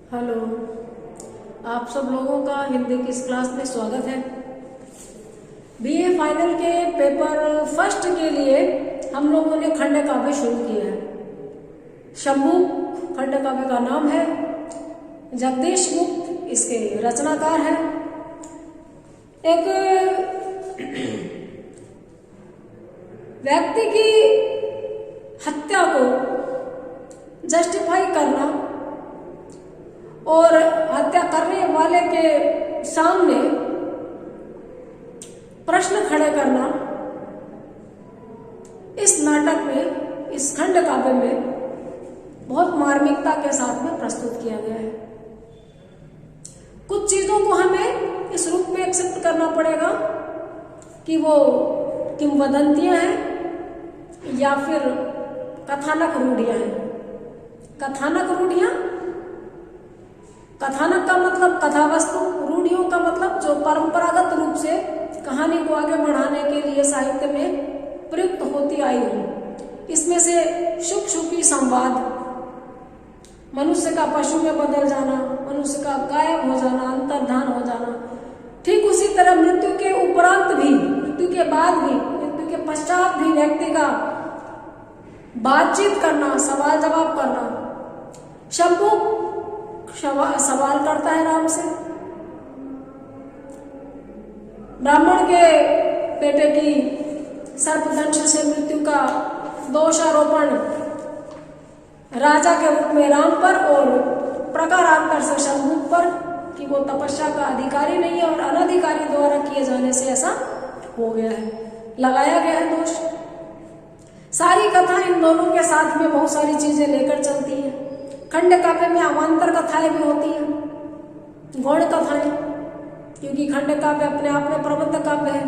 Hello, आप सब लोगों का हिंदी की इस क्लास में स्वागत है। बीए फाइनल के पेपर फर्स्ट के लिए हम लोगों ने खंड काव्य शुरू किया है। शंभू खंड काव्य का नाम है। जगदीश गुप्त इसके रचनाकार हैं। एक व्यक्ति की हत्या को जस्टिफाई करना और हत्या करने वाले के सामने प्रश्न खड़े करना इस नाटक में, इस खंड काव्य में बहुत मार्मिकता के साथ में प्रस्तुत किया गया है। कुछ चीजों को हमें इस रूप में एक्सेप्ट करना पड़ेगा कि वो किंवदंतियां हैं या फिर कथानक रूढ़ियां हैं। कथानक रूढ़ियां, कथानक का मतलब कथा वस्तु, रूढ़ियों का मतलब जो परंपरागत रूप से कहानी को आगे बढ़ाने के लिए साहित्य में प्रयुक्त होती आई हो। इसमें से शुक शुकी संवाद, मनुष्य का पशु में बदल जाना, मनुष्य का गायब हो जाना, अंतर्धान हो जाना। ठीक उसी तरह मृत्यु के उपरांत भी, मृत्यु के बाद भी, मृत्यु के पश्चात भी व्यक्ति का बातचीत करना, सवाल जवाब करना। शंभू सवाल करता है राम से। ब्राह्मण के बेटे की सर्पदंश से मृत्यु का दोषारोपण राजा के रूप में राम पर और प्रकारांतर से शंभू पर कि वो तपस्या का अधिकारी नहीं है और अनधिकारी द्वारा किए जाने से ऐसा हो गया है, लगाया गया है दोष। सारी कथा इन दोनों के साथ में बहुत सारी चीजें लेकर चलती है। खंड काव्य में अवान्तर कथाएं भी होती हैं, गौण कथाएं, क्योंकि खंड काव्य अपने आप में प्रबंध काव्य है।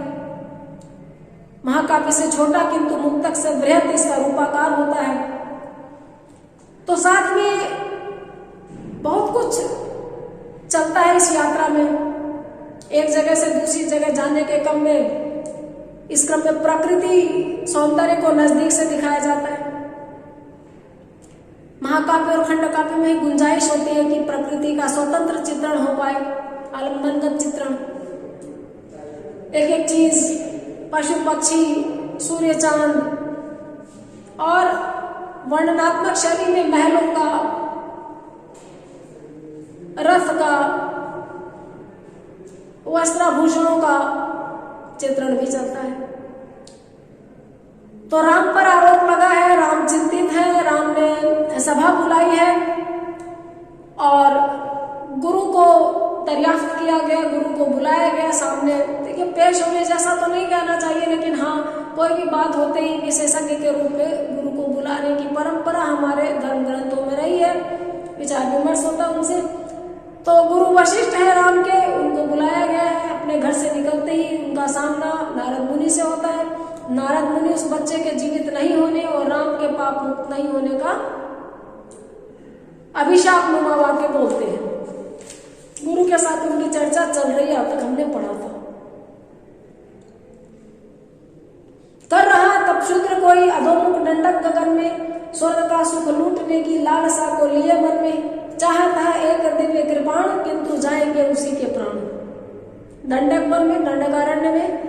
महाकाव्य से छोटा किंतु मुक्तक से बृहत इसका रूपाकार होता है। तो साथ में बहुत कुछ चलता है इस यात्रा में। एक जगह से दूसरी जगह जाने के क्रम में, इस क्रम में प्रकृति सौंदर्य को नजदीक से दिखाया जाता है। महाकाव्य और खंड काव्य में गुंजाइश होती है कि प्रकृति का स्वतंत्र चित्रण हो पाए, आलम्बनगत चित्रण। एक एक चीज, पशु पक्षी, सूर्य चांद और वर्णनात्मक शैली में महलों का, रथ का, वस्त्राभूषणों का चित्रण भी चलता है। तो राम पर आरोप लगा है, राम चिंतित है, राम ने सभा बुलाई है और गुरु को दरियाफ्त किया गया, गुरु को बुलाया गया सामने। देखिए, पेश होने जैसा तो नहीं कहना चाहिए, लेकिन हाँ, कोई भी बात होते ही विशेषज्ञ के रूप में गुरु को बुलाने की परंपरा हमारे धर्म ग्रंथों में रही है। विचार विमर्श होता उनसे। तो गुरु वशिष्ठ है राम के, उनको बुलाया गया है। अपने घर से निकलते ही उनका सामना नारद मुनि से होता है। नारद मुनि उस बच्चे के जीवित नहीं होने और राम के पाप मुक्त नहीं होने का अभिशाप नुमा वाक्य बोलते हैं। गुरु के साथ उनकी चर्चा चल रही है, अब तक हमने पढ़ा था। कर रहा तब शूद्र कोई अधोमुख दंडक गगन में, स्वर्ग का सुख लूटने की लालसा को लिए मन में। चाहता है एक दिव्य कृपाण, किंतु जाएंगे उसी के प्राण। दंडक वन में, दंडकारण्य में,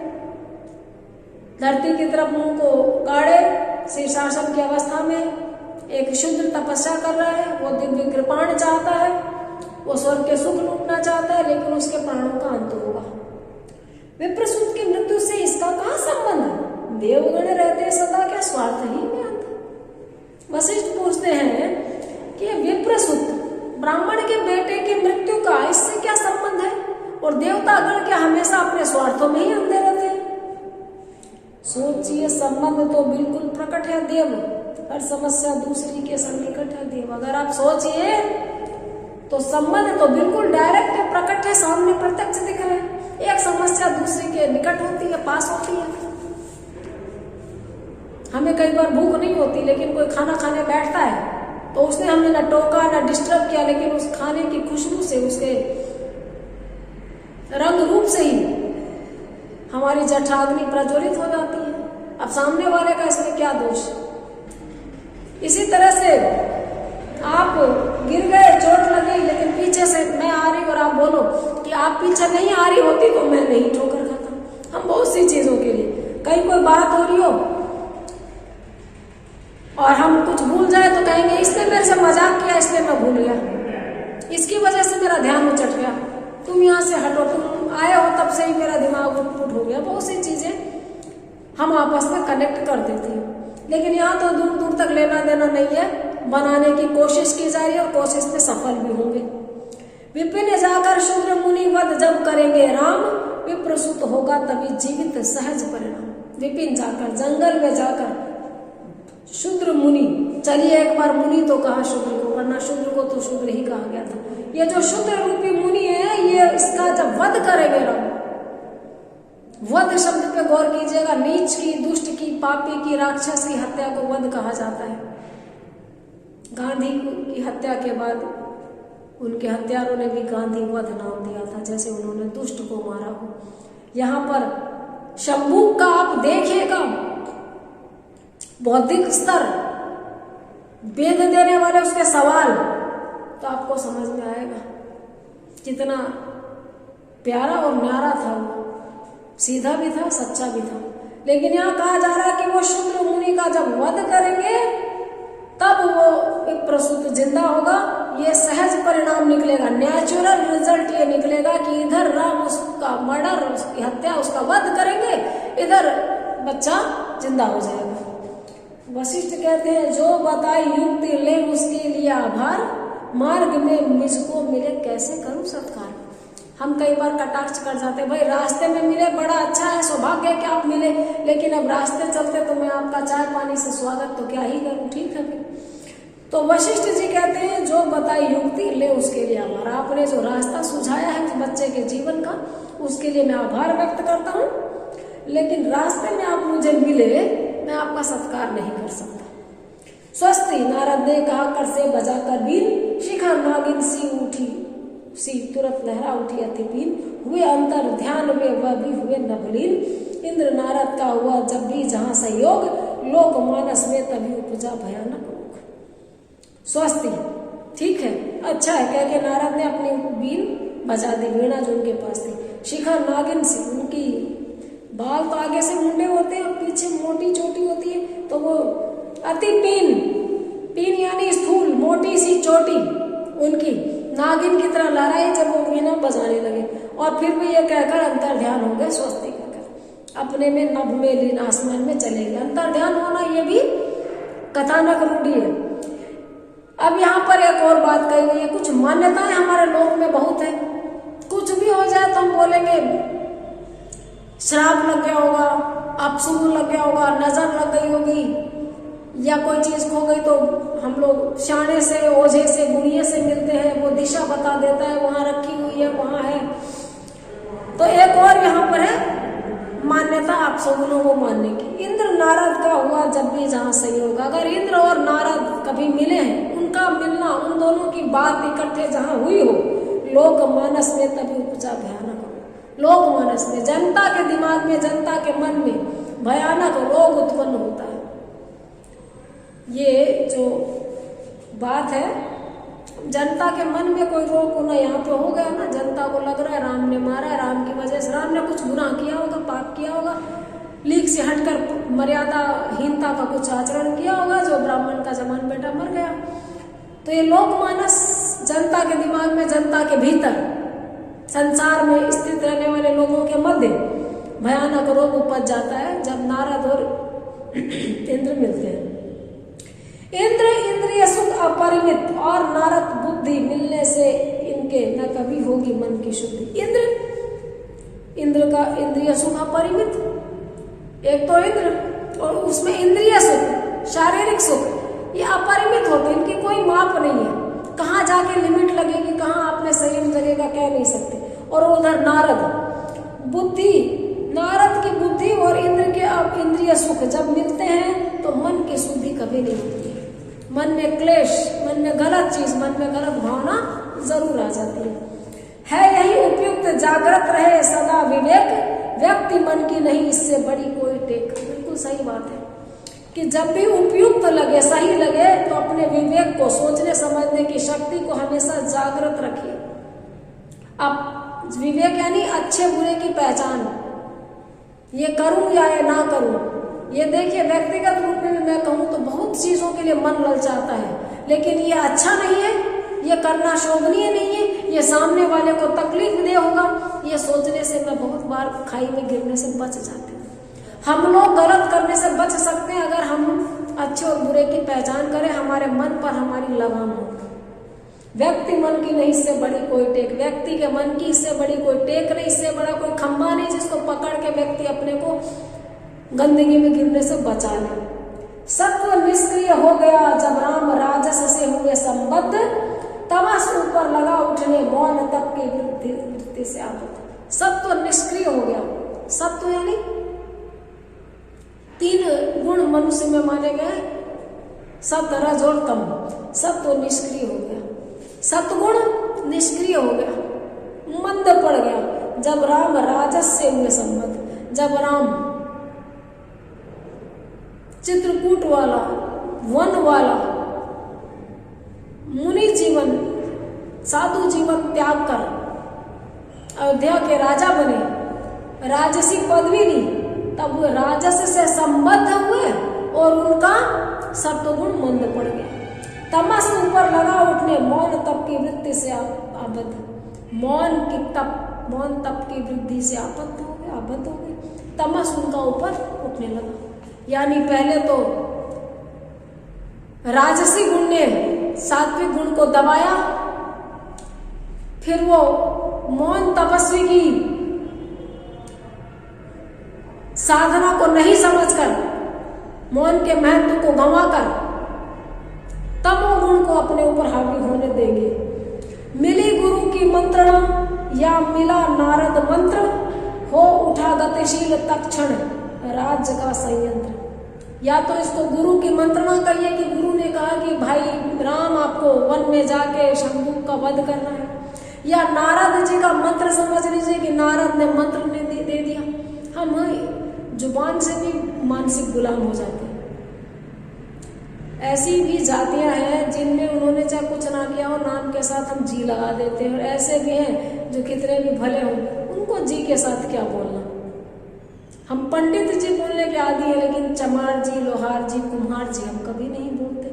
धरती की तरफ मुंह को गाड़े शीर्षासन की अवस्था में एक शूद्र तपस्या कर रहा है। वो दिव्य कृपाण चाहता है, वो स्वर्ग के सुख लूटना चाहता है, लेकिन उसके प्राणों का अंत होगा। विप्रसूत की मृत्यु से इसका कहाँ संबंध? देवगण रहते सदा क्या स्वार्थ ही में अंत। वशिष्ठ पूछते हैं कि विप्रसूत ब्राह्मण के बेटे की मृत्यु का इससे क्या संबंध है? और देवतागण क्या हमेशा अपने स्वार्थों में ही अंधे रहते हैं? सोचिए, संबंध तो बिल्कुल प्रकट है देव, हर समस्या दूसरी के सन्निकट है देव। अगर आप सोचिए तो संबंध तो बिल्कुल डायरेक्ट है, प्रकट है, सामने प्रत्यक्ष दिख रहा है। एक समस्या दूसरी के निकट होती है, पास होती है। हमें कई बार भूख नहीं होती, लेकिन कोई खाना खाने बैठता है तो उसने हमें न टोका न डिस्टर्ब किया, लेकिन उस खाने की खुशबू से, उसके रंग रूप से ही हमारी जठराग्नि प्रज्वलित हो जाती है। अब सामने वाले का इसमें क्या दोष? इसी तरह से आप गिर गए, चोट लगी, लेकिन मैं भूल गया, इसकी वजह से मेरा ध्यान उचट गया, तुम यहाँ से हटो, तुम आए हो तब से ही मेरा दिमाग उटपुट हो गया। बहुत सी चीजें हम आपस में कनेक्ट कर देते हैं, लेकिन यहाँ तो दूर दूर तक लेना देना नहीं है, बनाने की कोशिश की जा रही है और कोशिश में सफल भी होंगे। विपिन जाकर शूद्र मुनि वध जब करेंगे राम, विप्रसूत होगा तभी जीवित सहज परिणाम। विपिन जाकर, जंगल में जाकर शूद्र मुनि, चलिए एक बार मुनि तो कहा शूद्र को, वरना शूद्र को तो शूद्र ही कहा गया था। ये जो शूद्र रूपी मुनि है, ये इसका जब वध करेंगे राम, वध शब्द पे गौर कीजिएगा, नीच की, दुष्ट की, पापी की, राक्षस की हत्या को वध कहा जाता है। गांधी की हत्या के बाद उनके हत्यारों ने भी गांधी वध नाम दिया था, जैसे उन्होंने दुष्ट को मारा हो। यहाँ पर शंभू का आप देखिएगा बौद्धिक स्तर, वेद देने वाले उसके सवाल, तो आपको समझ में आएगा कितना प्यारा और न्यारा था वो, सीधा भी था, सच्चा भी था। लेकिन यहाँ कहा जा रहा है कि वो शूद्र मुनि का जब वध करेंगे तब वो एक प्रसूत जिंदा होगा। ये सहज परिणाम निकलेगा, नेचुरल रिजल्ट ये निकलेगा कि इधर राम उसका मर्डर, उसकी हत्या, उसका वध करेंगे, इधर बच्चा जिंदा हो जाएगा। वशिष्ठ कहते हैं जो बताई युक्ति ले उसके लिए आभार, मार्ग में मुझको मिले कैसे करूं सत्कार। हम कई बार कटाक्ष कर जाते हैं, भाई रास्ते में मिले बड़ा अच्छा है, सौभाग्य है कि आप मिले, लेकिन अब रास्ते चलते तो मैं आपका चाय पानी से स्वागत तो क्या ही करूं, ठीक है फिर। तो वशिष्ठ जी कहते हैं जो बताई युक्ति ले उसके लिए आभार, आपने जो रास्ता सुझाया है उस बच्चे के जीवन का, उसके लिए मैं आभार व्यक्त करता हूँ, लेकिन रास्ते में आप मुझे मिले, मैं आपका सत्कार नहीं कर सकता। स्वस्ति नारद ने कहा कर से बजाकर बीन, शिखा नागिन सी उठी, सी तुरंत लहरा उठी अति पीन, हुए अंतर ध्यान वे वह भी हुए नवलीन। इंद्र नारद का हुआ जब भी जहाँ संयोग, लोक मानस में तभी उपजा भयानक रोग। स्वस्ति, ठीक है, अच्छा है, कह के नारद ने अपनी बीन बजा दी, वीणा जो उनके पास थी। शिखा नागिन सी, उनकी बाल तो आगे से मुंडे होते हैं और पीछे मोटी चोटी होती है, तो वो अति पीन, पीन यानी स्थूल मोटी सी चोटी उनकी नागिन की तरह लहराई जब वो वीणा बजाने लगे, और फिर भी ये कहकर अंतर ध्यान हो गए, स्वस्ति कहकर अपने में नभ में लीन आसमान में चले गए। अंतर ध्यान होना ये भी कथानक रूढ़ी है। अब यहाँ पर एक और बात कही गई है, कुछ मान्यताएं हमारे लोक में बहुत है, कुछ भी हो जाए तो हम बोलेंगे श्राप लग गया होगा, अपशुभ लग गया होगा, नजर लग गई होगी, या कोई चीज खो गई तो हम लोग शाने से, ओझे से, गुड़िये से मिलते हैं, वो दिशा बता देता है, वहां रखी हुई है, वहां है। तो एक और यहाँ पर है मान्यता आप सगुनों को मानने की। इंद्र नारद का हुआ जब भी जहाँ संयोग, अगर इंद्र और नारद कभी मिले हैं, उनका मिलना, उन दोनों की बात इकट्ठे जहाँ हुई हो, लोक मानस में तभी उपजा भयानक हो। लोक मानस में, जनता के दिमाग में, जनता के मन में भयानक रोग उत्पन्न होता है। ये जो बात है, जनता के मन में कोई रोग होना यहाँ पे हो गया ना, जनता को लग रहा है राम ने मारा है, राम की वजह से, राम ने कुछ गुनाह किया होगा, पाप किया होगा, लीक से हटकर मर्यादाहीनता का कुछ आचरण किया होगा, जो ब्राह्मण का जवान बेटा मर गया। तो ये लोकमानस, जनता के दिमाग में, जनता के भीतर, संसार में स्थित रहने वाले लोगों के मध्य भयानक रोग उपज जाता है जब नारद और इंद्र मिलते हैं। इंद्र इंद्रिय सुख अपरिमित और नारद बुद्धि मिलने से इनके न कभी होगी मन की शुद्धि। इंद्र का इंद्रिय सुख अपरिमित, एक तो इंद्र, और उसमें इंद्रिय सुख, शारीरिक सुख, ये अपरिमित होते, इनकी कोई माप नहीं है, कहाँ जाके लिमिट लगेगी, कहाँ आपने संयम लगेगा, कह नहीं सकते। और उधर नारद बुद्धि, नारद की बुद्धि और इंद्र के अब इंद्रिय सुख जब मिलते हैं तो मन की शुद्धि कभी नहीं होती है। मन में क्लेश, मन में गलत चीज, मन में गलत भावना जरूर आ जाती है यही उपयुक्त जागृत रहे सदा विवेक, व्यक्ति मन की नहीं इससे बड़ी कोई टेक। बिल्कुल सही बात है कि जब भी उपयुक्त लगे, सही लगे, तो अपने विवेक को, सोचने समझने की शक्ति को हमेशा जागृत रखिए। अब विवेक यानी अच्छे बुरे की पहचान, ये करूं या ये ना करूं। ये देखिए, व्यक्तिगत रूप में मैं कहूं तो बहुत चीजों के लिए मन ललचाता है, लेकिन ये अच्छा नहीं है करना शोभनीय नहीं है, ये सामने वाले को तकलीफ दे होगा, ये सोचने से मैं बहुत बार खाई में गिरने से बच जाती हूँ। हम लोग गलत करने से बच सकते हैं अगर हम अच्छे और बुरे की पहचान करें, हमारे मन पर हमारी लगाम हो। व्यक्ति मन की नहीं, इससे बड़ी कोई टेक, व्यक्ति के मन की इससे बड़ी कोई टेक नहीं, इससे बड़ा कोई खंभा नहीं जिसको पकड़ के व्यक्ति अपने को गंदगी में गिरने से बचा ले। सत्व निष्क्रिय हो गया जब राम राजस से हुए संबद्ध, तमस ऊपर लगा उठने मौन तप की वृत्ति से आबद्ध। सत्व निष्क्रिय हो गया। सत्व यानी 3 गुण मनुष्य में माने गए, सत्व रज और तम। सत्व निष्क्रिय हो गया, सत्गुण निष्क्रिय हो गया, मंद पड़ गया जब राम राजस से हुए संबद्ध। जब राम चित्रकूट वाला, वन वाला, मुनि जीवन, साधु जीवन त्याग कर अयोध्या के राजा बने, राजसी पदवी ली, तब वो राजस से संबद्ध हुए और उनका सत्वगुण मंद पड़ गया। तमस ऊपर लगा उठने मौन तप की वृत्ति से आबद्ध। मौन तप की वृद्धि से आबद्ध हो गए। तमस उनका ऊपर उठने लगा, यानी पहले तो राजसी गुण ने सात्विक गुण को दबाया, फिर वो मौन तपस्वी की साधना को नहीं समझकर, मौन के महत्व को गंवाकर तमोगुण को अपने ऊपर हावी होने देंगे। मिली गुरु की मंत्रणा या मिला नारद मंत्र, हो उठा गतिशील तत्क्षण राज्य का संयंत्र। या तो इसको गुरु की मंत्रणा कहिए कि गुरु ने कहा कि भाई राम आपको वन में जाके शंभू का वध करना है, या नारद जी का मंत्र समझ लीजिए कि नारद ने मंत्र ने दे दिया। हम जुबान से भी मानसिक गुलाम हो जाते हैं। ऐसी भी जातियां हैं जिनमें उन्होंने चाहे कुछ ना किया हो, नाम के साथ हम जी लगा देते हैं, और ऐसे भी हैं जो कितने भी भले हों उनको जी के साथ क्या बोलना। हम पंडित जी बोलने के आदि हैं, लेकिन चमार जी, लोहार जी, कुम्हार जी हम कभी नहीं बोलते।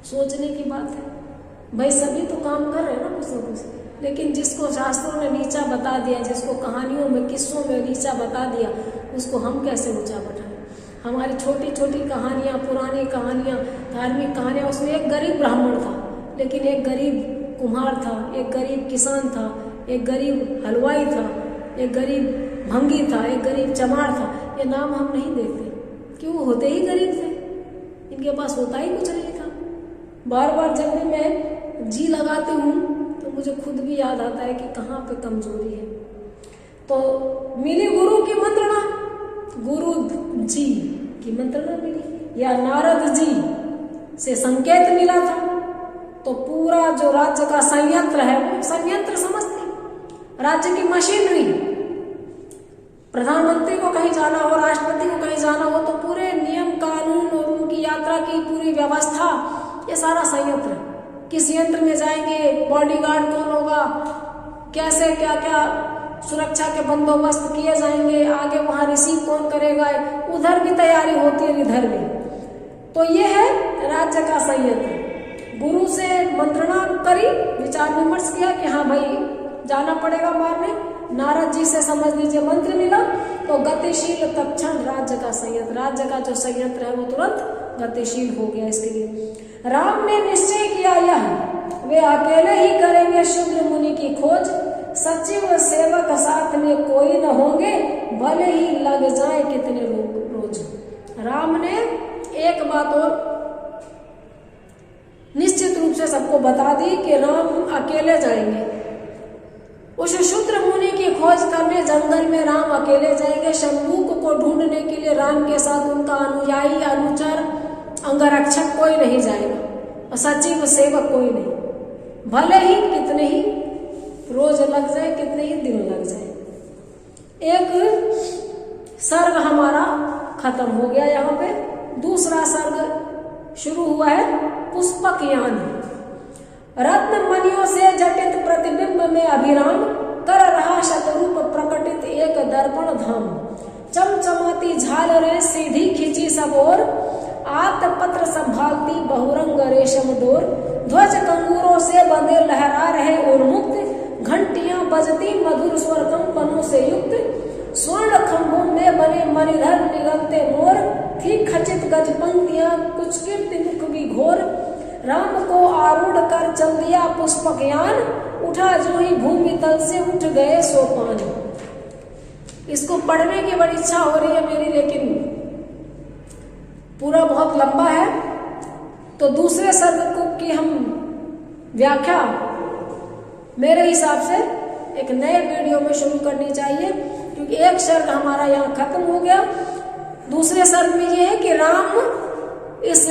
सोचने की बात है। भाई सभी तो काम कर रहे हैं ना कुछ ना कुछ, लेकिन जिसको शास्त्रों ने नीचा बता दिया, जिसको कहानियों में, किस्सों में नीचा बता दिया, उसको हम कैसे ऊंचा बैठाएं। हमारी छोटी छोटी कहानियाँ, पुरानी कहानियाँ, धार्मिक कहानियाँ, उसमें एक गरीब ब्राह्मण था, लेकिन एक गरीब कुम्हार था, एक गरीब किसान था, एक गरीब हलवाई था, एक गरीब भंगी था, एक गरीब चमार था। ये नाम हम नहीं देखते क्यों, होते ही गरीब थे, इनके पास होता ही कुछ नहीं था। बार बार जब भी मैं जी लगाती हूँ तो मुझे खुद भी याद आता है कि कहाँ पे कमजोरी है। तो मिली गुरु की मंत्रणा, गुरु जी की मंत्रणा मिली, या नारद जी से संकेत मिला था, तो पूरा जो राज्य का संयंत्र है, वो संयंत्र समझते, राज्य की मशीनरी, प्रधानमंत्री को कहीं जाना हो, राष्ट्रपति को कहीं जाना हो, तो पूरे नियम कानून और उनकी यात्रा की पूरी व्यवस्था, ये सारा संयंत्र है। किस यंत्र में जाएंगे, बॉडीगार्ड कौन होगा, कैसे क्या क्या सुरक्षा के बंदोबस्त किए जाएंगे, आगे वहां रिसीव कौन करेगा, उधर भी तैयारी होती है, इधर भी। तो ये है राज्य का संयंत्र। गुरु से मंत्रणा करी, विचार विमर्श किया कि हाँ भाई जाना पड़ेगा मारने, नारद जी से समझ लीजिए मंत्र मिला, तो गतिशील तत्क्षण राज्य का संयंत्र, राज्य का जो संयंत्र है वो तुरंत गतिशील हो गया। इसके लिए राम ने निश्चय किया यह, वे अकेले ही करेंगे शूद्र मुनि की खोज, सचिव सेवक साथ में कोई न होंगे, भले ही लग जाए कितने रोज। राम ने एक बात और निश्चित रूप से सबको बता दी कि राम अकेले जाएंगे, उस शूद्र मुनि की खोज करने जंगल में राम अकेले जाएंगे। शंभूक को ढूंढने के लिए राम के साथ उनका अनुयायी, अनुचर, अंगरक्षक कोई नहीं जाएगा, और सचिव सेवक कोई नहीं, भले ही कितने ही रोज लग जाए, कितने ही दिन लग जाए। एक सर्ग हमारा खत्म हो गया, यहाँ पे दूसरा सर्ग शुरू हुआ है, पुष्पक यान। रत्न मणियों से जटित प्रतिबिंब में अभिराम, कर रहा शतरूप प्रकटित एक दर्पण धाम। चमचमाती झालरें सीधी खींची सब ओर, आत पत्र संभालती बहुरंग रेशम डोर। ध्वज कंगूरों से में लहरा रहे उन्मुक्त, घंटियां बजती मधुर स्वर कंपनों से युक्त, स्वर्ण खंभों में बने मणिधर निगलते मोर, थी खचित गज पंक्तियां कुछ कीर्ति मुख की घोर, राम को आरूढ़ कर चल दिया पुष्पक यान, उठा जो ही भूमि तल से उठ गए सोपान। इसको पढ़ने की बड़ी इच्छा हो रही है मेरी, लेकिन पूरा बहुत लंबा है, तो दूसरे सर्ग को की हम व्याख्या मेरे हिसाब से एक नए वीडियो में शुरू करनी चाहिए, क्योंकि एक सर्ग हमारा यहाँ खत्म हो गया। दूसरे सर्ग में ये है कि राम इस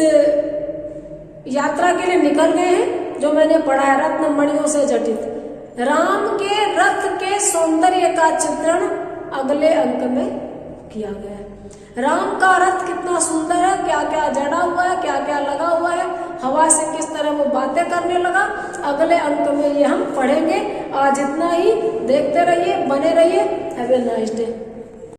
यात्रा के लिए निकल गए हैं, जो मैंने पढ़ा है रत्न मणियों से जटित। राम के रथ के सौंदर्य का चित्रण अगले अंक में किया गया है। राम का रथ कितना सुंदर है, क्या क्या जड़ा हुआ है, क्या क्या लगा हुआ है, हवा से किस तरह वो बातें करने लगा, अगले अंक में ये हम पढ़ेंगे। आज इतना ही, देखते रहिए, बने रहिए। Have a nice day.